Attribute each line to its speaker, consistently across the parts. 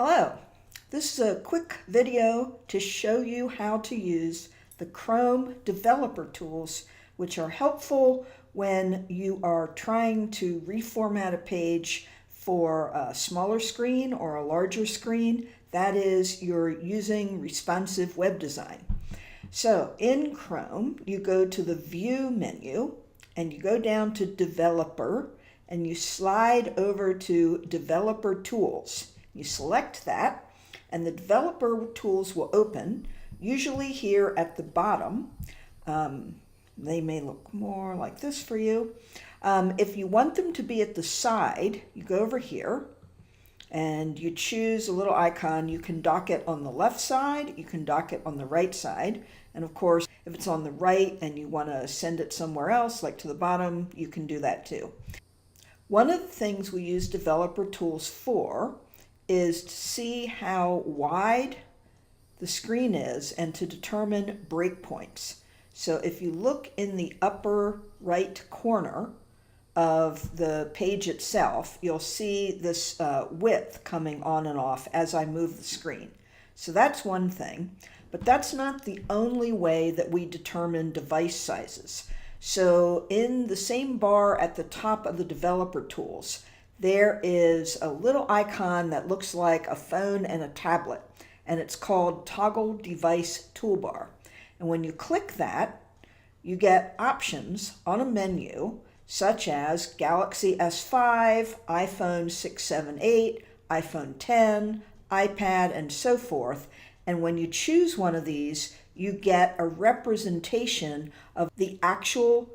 Speaker 1: Hello, this is a quick video to show you how to use the Chrome developer tools, which are helpful when you are trying to reformat a page for a smaller screen or a larger screen. That is, you're using responsive web design. So in Chrome, you go to the View menu and you go down to Developer and you slide over to Developer Tools. You select that and the developer tools will open, usually here at the bottom. They may look more like this for you. If you want them to be at the side, you go over here and you choose a little icon. You can dock it on the left side, you can dock it on the right side. And of course, if it's on the right and you want to send it somewhere else, like to the bottom, you can do that too. One of the things we use developer tools for is to see how wide the screen is and to determine breakpoints. So if you look in the upper right corner of the page itself, you'll see this width coming on and off as I move the screen. So that's one thing, but that's not the only way that we determine device sizes. So in the same bar at the top of the developer tools, there is a little icon that looks like a phone and a tablet, and it's called Toggle Device Toolbar. And when you click that, you get options on a menu such as Galaxy S5, iPhone 6, 7, 8, iPhone 10, iPad, and so forth. And when you choose one of these, you get a representation of the actual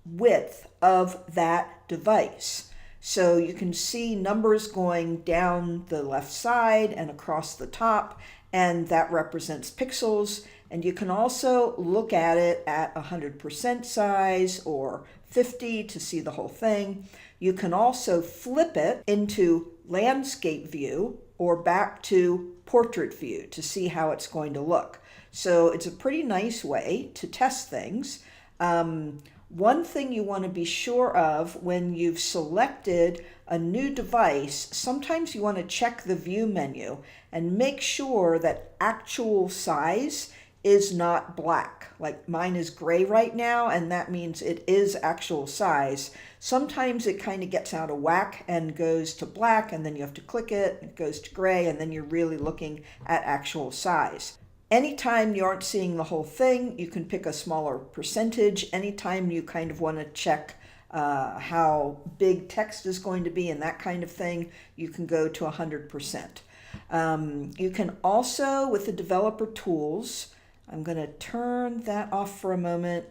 Speaker 1: width of that device. So you can see numbers going down the left side and across the top, and that represents pixels. And you can also look at it at 100% size or 50 to see the whole thing. You can also flip it into landscape view or back to portrait view to see how it's going to look. So it's a pretty nice way to test things. One thing you want to be sure of when you've selected a new device, sometimes you want to check the View menu and make sure that actual size is not black. Like mine is gray right now, and that means it is actual size. Sometimes it kind of gets out of whack and goes to black, and then you have to click it, it goes to gray, and then you're really looking at actual size. Anytime you aren't seeing the whole thing, you can pick a smaller percentage. Anytime you kind of want to check how big text is going to be and that kind of thing, you can go to 100%. You can also, with the developer tools, I'm going to turn that off for a moment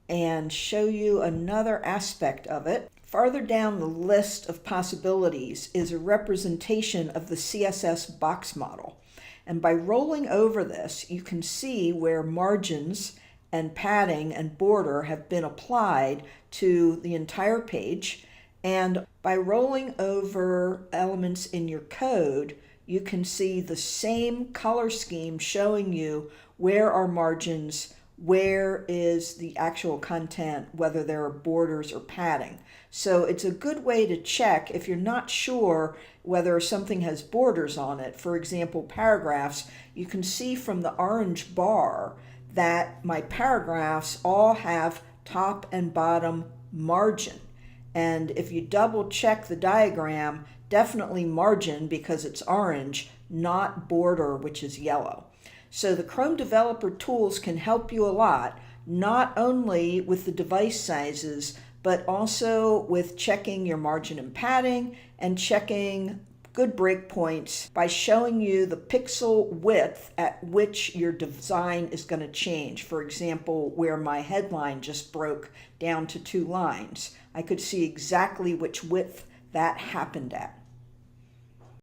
Speaker 1: and show you another aspect of it. Farther down the list of possibilities is a representation of the CSS box model. And by rolling over this, you can see where margins and padding and border have been applied to the entire page. And by rolling over elements in your code, you can see the same color scheme showing you where are margins, where is the actual content, whether there are borders or padding. So it's a good way to check if you're not sure whether something has borders on it. For example, paragraphs, you can see from the orange bar that my paragraphs all have top and bottom margin. And if you double check the diagram, definitely margin because it's orange, not border, which is yellow. So the Chrome developer tools can help you a lot, not only with the device sizes, but also with checking your margin and padding and checking good breakpoints by showing you the pixel width at which your design is going to change. For example, where my headline just broke down to 2 lines, I could see exactly which width that happened at.